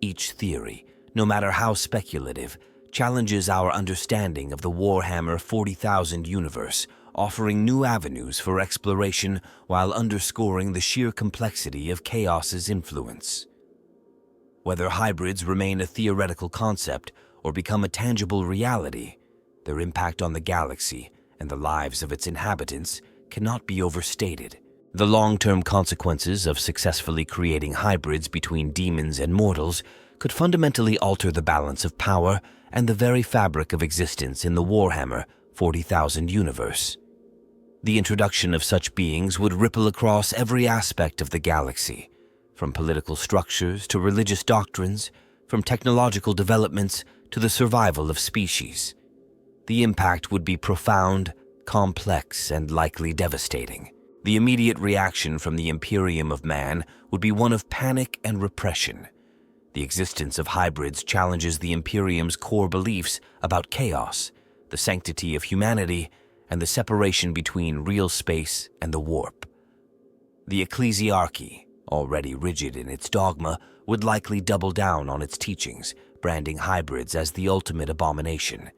Each theory, no matter how speculative, challenges our understanding of the Warhammer 40,000 universe, offering new avenues for exploration while underscoring the sheer complexity of Chaos's influence. Whether hybrids remain a theoretical concept or become a tangible reality, their impact on the galaxy and the lives of its inhabitants cannot be overstated. The long-term consequences of successfully creating hybrids between demons and mortals could fundamentally alter the balance of power and the very fabric of existence in the Warhammer 40,000 universe. The introduction of such beings would ripple across every aspect of the galaxy, from political structures to religious doctrines, from technological developments to the survival of species. The impact would be profound, complex, and likely devastating. The immediate reaction from the Imperium of Man would be one of panic and repression. The existence of hybrids challenges the Imperium's core beliefs about chaos, the sanctity of humanity, and the separation between real space and the warp. The ecclesiarchy, already rigid in its dogma, would likely double down on its teachings, branding hybrids as the ultimate abomination.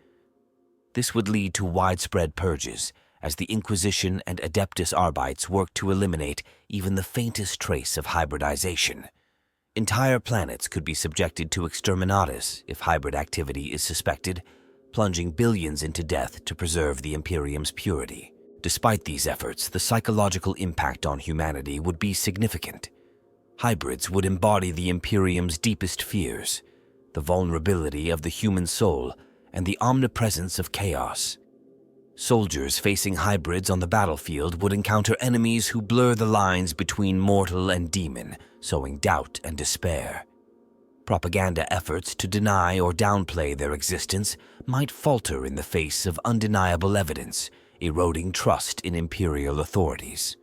This would lead to widespread purges, as the Inquisition and Adeptus Arbites worked to eliminate even the faintest trace of hybridization. Entire planets could be subjected to exterminatus if hybrid activity is suspected, plunging billions into death to preserve the Imperium's purity. Despite these efforts, the psychological impact on humanity would be significant. Hybrids would embody the Imperium's deepest fears, the vulnerability of the human soul, and the omnipresence of chaos. Soldiers facing hybrids on the battlefield would encounter enemies who blur the lines between mortal and demon, sowing doubt and despair. Propaganda efforts to deny or downplay their existence might falter in the face of undeniable evidence, eroding trust in imperial authorities.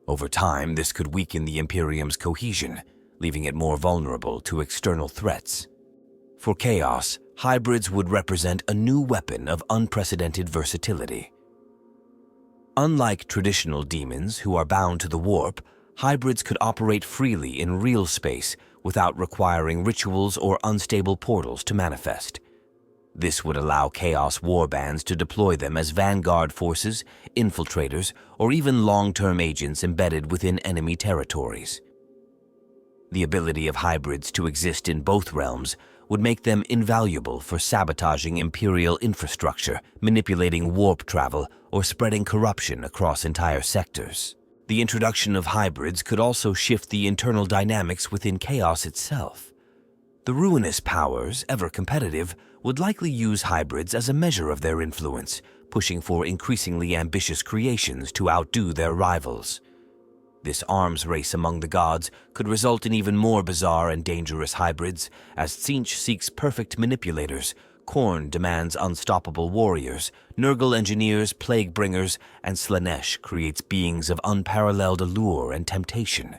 Over time, this could weaken the Imperium's cohesion, leaving it more vulnerable to external threats. For Chaos, hybrids would represent a new weapon of unprecedented versatility. Unlike traditional demons who are bound to the warp, hybrids could operate freely in real space without requiring rituals or unstable portals to manifest. This would allow Chaos warbands to deploy them as vanguard forces, infiltrators, or even long-term agents embedded within enemy territories. The ability of hybrids to exist in both realms would make them invaluable for sabotaging Imperial infrastructure, manipulating warp travel, or spreading corruption across entire sectors. The introduction of hybrids could also shift the internal dynamics within Chaos itself. The ruinous powers, ever competitive, would likely use hybrids as a measure of their influence, pushing for increasingly ambitious creations to outdo their rivals. This arms race among the gods could result in even more bizarre and dangerous hybrids, as Tzeentch seeks perfect manipulators, Khorne demands unstoppable warriors, Nurgle engineers plague bringers, and Slaanesh creates beings of unparalleled allure and temptation.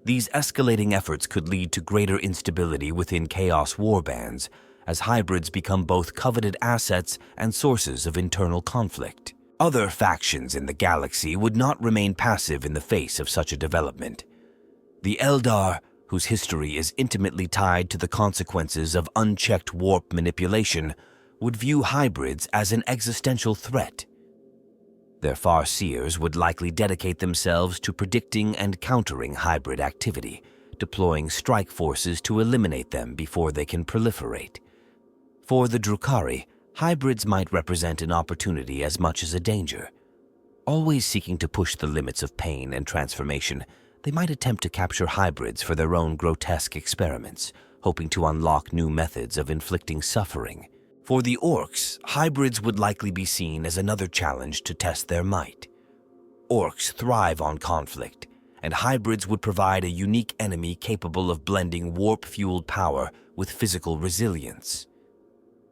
These escalating efforts could lead to greater instability within Chaos warbands, as hybrids become both coveted assets and sources of internal conflict. Other factions in the galaxy would not remain passive in the face of such a development. The Eldar, whose history is intimately tied to the consequences of unchecked warp manipulation, would view hybrids as an existential threat. Their Farseers would likely dedicate themselves to predicting and countering hybrid activity, deploying strike forces to eliminate them before they can proliferate. For the Drukhari, hybrids might represent an opportunity as much as a danger. Always seeking to push the limits of pain and transformation, they might attempt to capture hybrids for their own grotesque experiments, hoping to unlock new methods of inflicting suffering. For the Orcs, hybrids would likely be seen as another challenge to test their might. Orcs thrive on conflict, and hybrids would provide a unique enemy capable of blending warp-fueled power with physical resilience.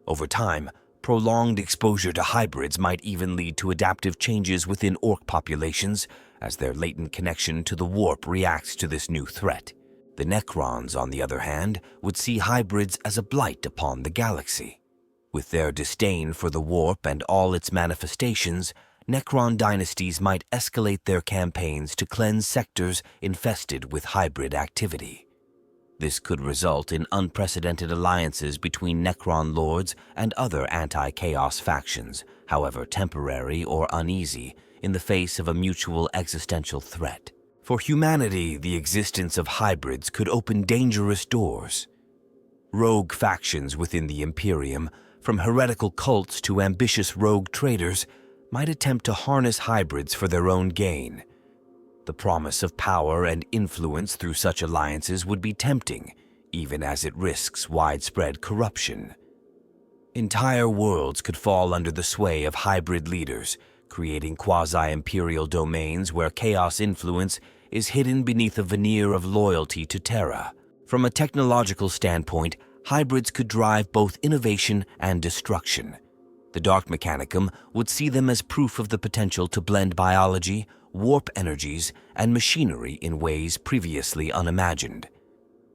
Over time, prolonged exposure to hybrids might even lead to adaptive changes within Orc populations as their latent connection to the warp reacts to this new threat. The Necrons, on the other hand, would see hybrids as a blight upon the galaxy. With their disdain for the warp and all its manifestations, Necron dynasties might escalate their campaigns to cleanse sectors infested with hybrid activity. This could result in unprecedented alliances between Necron lords and other anti-chaos factions, however temporary or uneasy, in the face of a mutual existential threat. For humanity, the existence of hybrids could open dangerous doors. Rogue factions within the Imperium, from heretical cults to ambitious rogue traders, might attempt to harness hybrids for their own gain. The promise of power and influence through such alliances would be tempting, even as it risks widespread corruption. Entire worlds could fall under the sway of hybrid leaders, creating quasi-imperial domains where chaos influence is hidden beneath a veneer of loyalty to Terra. From a technological standpoint, hybrids could drive both innovation and destruction. The Dark Mechanicum would see them as proof of the potential to blend biology, warp energies, and machinery in ways previously unimagined.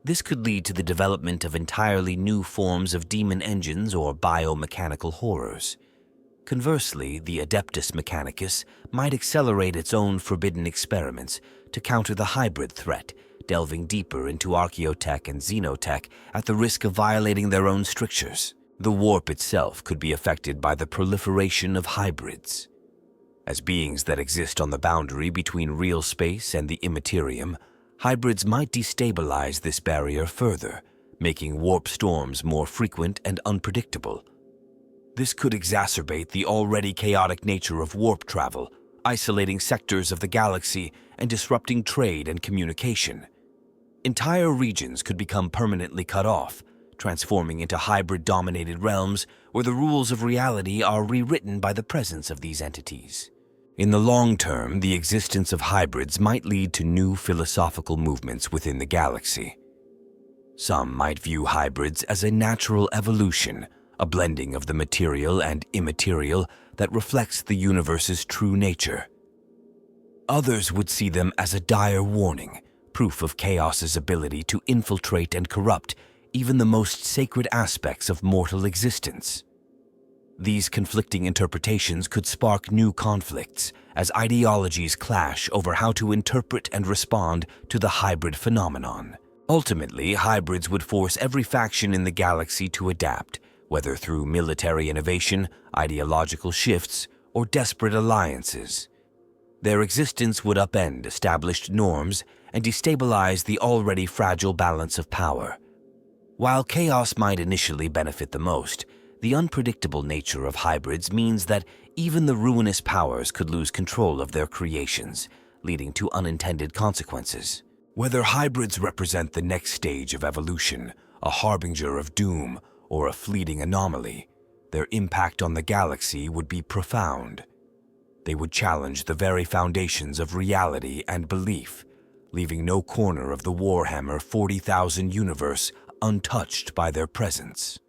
This could lead to the development of entirely new forms of demon engines or biomechanical horrors. Conversely, the Adeptus Mechanicus might accelerate its own forbidden experiments to counter the hybrid threat, delving deeper into archaeotech and xenotech at the risk of violating their own strictures. The warp itself could be affected by the proliferation of hybrids. As beings that exist on the boundary between real space and the immaterium, hybrids might destabilize this barrier further, making warp storms more frequent and unpredictable. This could exacerbate the already chaotic nature of warp travel, isolating sectors of the galaxy and disrupting trade and communication. Entire regions could become permanently cut off, transforming into hybrid-dominated realms where the rules of reality are rewritten by the presence of these entities. In the long term, the existence of hybrids might lead to new philosophical movements within the galaxy. Some might view hybrids as a natural evolution, a blending of the material and immaterial that reflects the universe's true nature. Others would see them as a dire warning, proof of chaos's ability to infiltrate and corrupt even the most sacred aspects of mortal existence. These conflicting interpretations could spark new conflicts as ideologies clash over how to interpret and respond to the hybrid phenomenon. Ultimately, hybrids would force every faction in the galaxy to adapt, whether through military innovation, ideological shifts, or desperate alliances. Their existence would upend established norms and destabilize the already fragile balance of power. While chaos might initially benefit the most, the unpredictable nature of hybrids means that even the ruinous powers could lose control of their creations, leading to unintended consequences. Whether hybrids represent the next stage of evolution, a harbinger of doom, or a fleeting anomaly, their impact on the galaxy would be profound. They would challenge the very foundations of reality and belief, leaving no corner of the Warhammer 40,000 universe untouched by their presence.